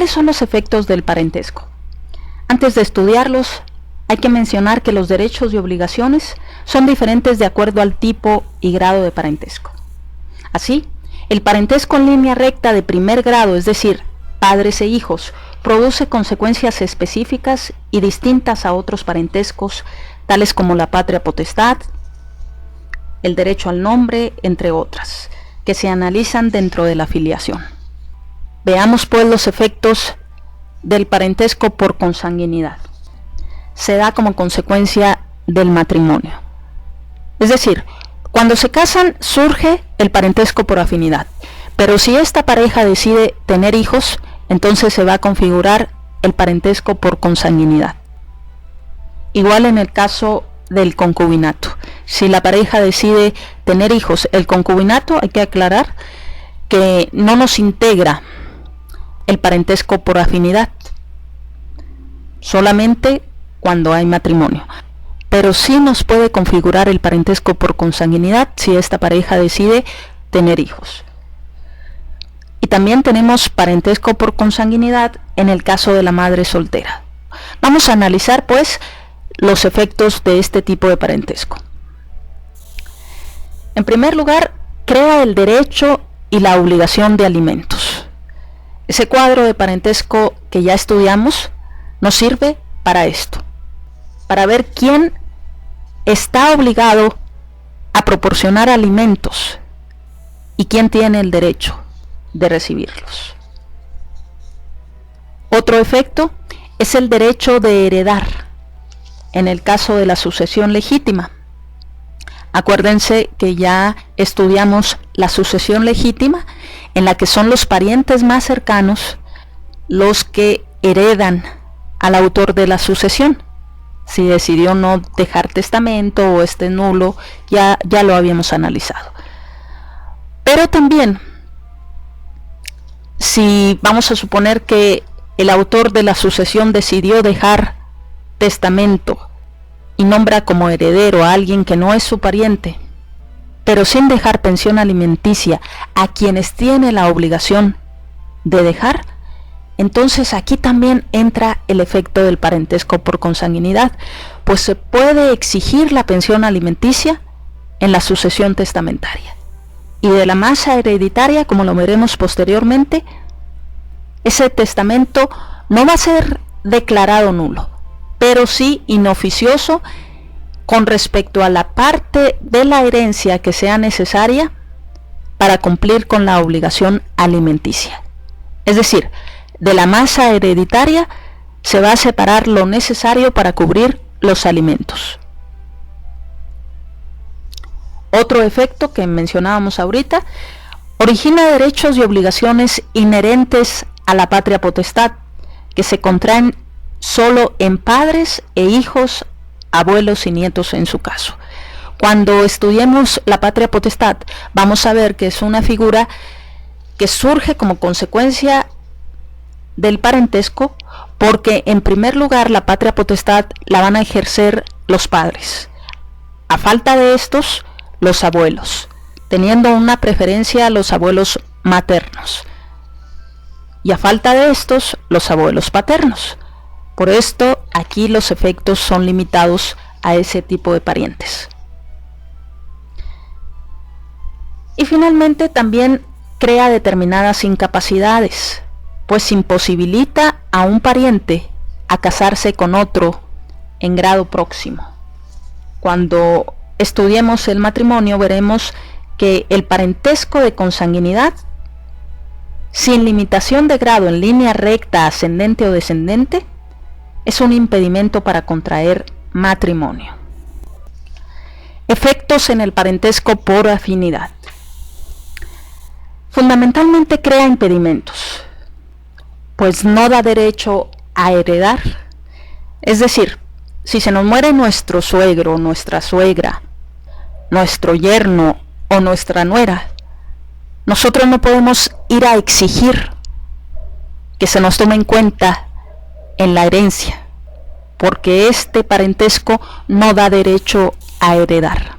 ¿cuáles son los efectos del parentesco? Antes de estudiarlos, hay que mencionar que los derechos y obligaciones son diferentes de acuerdo al tipo y grado de parentesco. Así, el parentesco en línea recta de primer grado, es decir, padres e hijos, produce consecuencias específicas y distintas a otros parentescos, tales como la patria potestad, el derecho al nombre, entre otras, que se analizan dentro de la filiación. Veamos pues los efectos del parentesco por consanguinidad. Se da como consecuencia del matrimonio. Es decir, cuando se casan surge el parentesco por afinidad, pero si esta pareja decide tener hijos, entonces se va a configurar el parentesco por consanguinidad. Igual en el caso del concubinato. Si la pareja decide tener hijos, el concubinato, hay que aclarar que no nos integra el parentesco por afinidad, solamente cuando hay matrimonio, pero sí nos puede configurar el parentesco por consanguinidad si esta pareja decide tener hijos. Y también tenemos parentesco por consanguinidad en el caso de la madre soltera. Vamos a analizar pues los efectos de este tipo de parentesco. En primer lugar, crea el derecho y la obligación de alimentos. Ese cuadro de parentesco que ya estudiamos nos sirve para esto, para ver quién está obligado a proporcionar alimentos y quién tiene el derecho de recibirlos. Otro efecto es el derecho de heredar en el caso de la sucesión legítima. Acuérdense que ya estudiamos la sucesión legítima, en la que son los parientes más cercanos los que heredan al autor de la sucesión. Si decidió no dejar testamento o esté nulo, ya lo habíamos analizado. Pero también, si vamos a suponer que el autor de la sucesión decidió dejar testamento y nombra como heredero a alguien que no es su pariente, pero sin dejar pensión alimenticia a quienes tiene la obligación de dejar, entonces aquí también entra el efecto del parentesco por consanguinidad, pues se puede exigir la pensión alimenticia en la sucesión testamentaria. Y de la masa hereditaria, como lo veremos posteriormente, ese testamento no va a ser declarado nulo, pero sí inoficioso con respecto a la parte de la herencia que sea necesaria para cumplir con la obligación alimenticia. Es decir, de la masa hereditaria se va a separar lo necesario para cubrir los alimentos. Otro efecto que mencionábamos ahorita, origina derechos y obligaciones inherentes a la patria potestad, que se contraen solo en padres e hijos, abuelos y nietos en su caso. Cuando estudiemos la patria potestad, vamos a ver que es una figura que surge como consecuencia del parentesco, porque en primer lugar la patria potestad la van a ejercer los padres. A falta de estos, los abuelos, teniendo una preferencia a los abuelos maternos. Y a falta de estos, los abuelos paternos. Por esto, aquí los efectos son limitados a ese tipo de parientes. Y finalmente también crea determinadas incapacidades, pues imposibilita a un pariente a casarse con otro en grado próximo. Cuando estudiemos el matrimonio veremos que el parentesco de consanguinidad, sin limitación de grado en línea recta, ascendente o descendente, es un impedimento para contraer matrimonio. Efectos en el parentesco por afinidad. Fundamentalmente crea impedimentos, pues no da derecho a heredar. Es decir, si se nos muere nuestro suegro, nuestra suegra, nuestro yerno o nuestra nuera, nosotros no podemos ir a exigir que se nos tome en cuenta en la herencia, porque este parentesco no da derecho a heredar.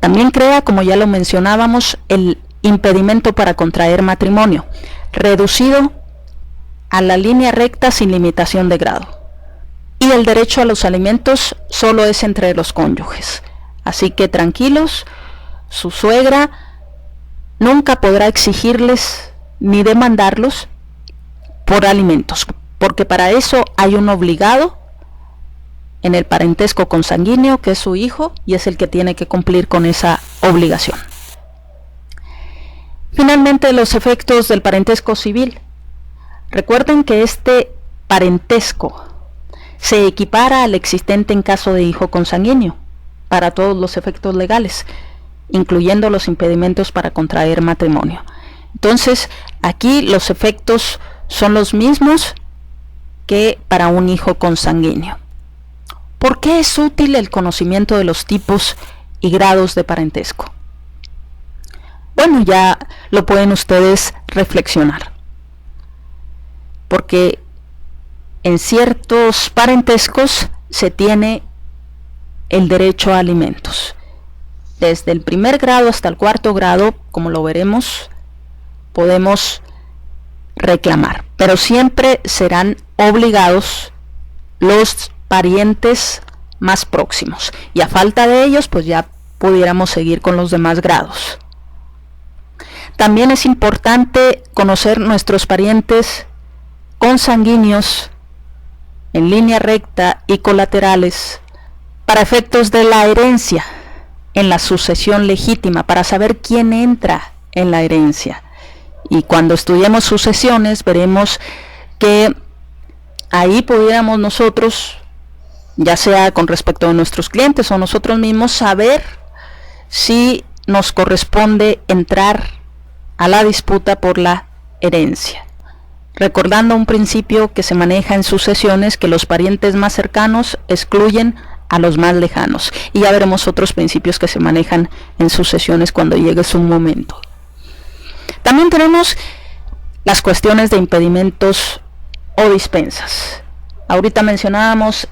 También crea, como ya lo mencionábamos, el impedimento para contraer matrimonio, reducido a la línea recta sin limitación de grado. Y el derecho a los alimentos solo es entre los cónyuges. Así que tranquilos, su suegra nunca podrá exigirles ni demandarlos por alimentos, porque para eso hay un obligado en el parentesco consanguíneo, que es su hijo, y es el que tiene que cumplir con esa obligación. Finalmente, los efectos del parentesco civil. Recuerden que este parentesco se equipara al existente en caso de hijo consanguíneo para todos los efectos legales, incluyendo los impedimentos para contraer matrimonio. Entonces, aquí los efectos son los mismos que para un hijo consanguíneo. ¿Por qué es útil el conocimiento de los tipos y grados de parentesco? Bueno, ya lo pueden ustedes reflexionar. Porque en ciertos parentescos se tiene el derecho a alimentos. Desde el primer grado hasta el cuarto grado, como lo veremos, podemos reclamar. Pero siempre serán obligados los parientes más próximos. Y a falta de ellos, pues ya pudiéramos seguir con los demás grados. También es importante conocer nuestros parientes consanguíneos en línea recta y colaterales para efectos de la herencia en la sucesión legítima, para saber quién entra en la herencia. Y cuando estudiemos sucesiones veremos que ahí pudiéramos nosotros, ya sea con respecto a nuestros clientes o nosotros mismos, saber si nos corresponde entrar a la disputa por la herencia. Recordando un principio que se maneja en sucesiones, que los parientes más cercanos excluyen a los más lejanos. Y ya veremos otros principios que se manejan en sucesiones cuando llegue su momento. También tenemos las cuestiones de impedimentos o dispensas. Ahorita mencionábamos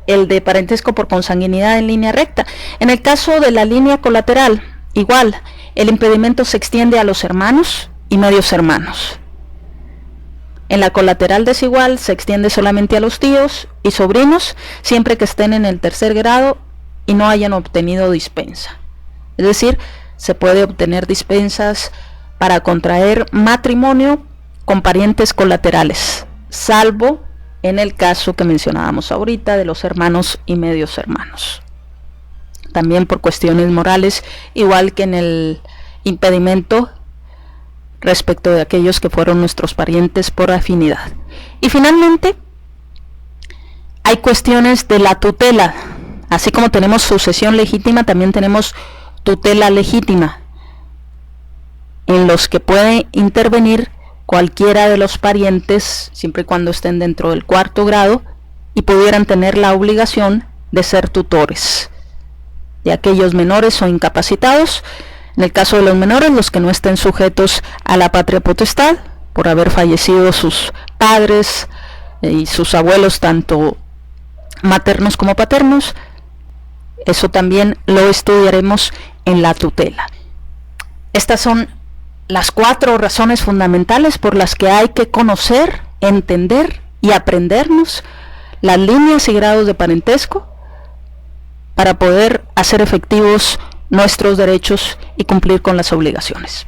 el de parentesco por consanguinidad en línea recta. En el caso de la línea colateral, igual, el impedimento se extiende a los hermanos y medios hermanos. En la colateral desigual se extiende solamente a los tíos y sobrinos, siempre que estén en el tercer grado y no hayan obtenido dispensa. Es decir, se puede obtener dispensas para contraer matrimonio con parientes colaterales, salvo en el caso que mencionábamos ahorita de los hermanos y medios hermanos. También por cuestiones morales, igual que en el impedimento respecto de aquellos que fueron nuestros parientes por afinidad. Y finalmente, hay cuestiones de la tutela. Así como tenemos sucesión legítima, también tenemos tutela legítima, en los que puede intervenir cualquiera de los parientes, siempre y cuando estén dentro del cuarto grado, y pudieran tener la obligación de ser tutores de aquellos menores o incapacitados. En el caso de los menores, los que no estén sujetos a la patria potestad, por haber fallecido sus padres y sus abuelos, tanto maternos como paternos. Eso también lo estudiaremos en la tutela. Estas son las 4 razones fundamentales por las que hay que conocer, entender y aprendernos las líneas y grados de parentesco para poder hacer efectivos nuestros derechos y cumplir con las obligaciones.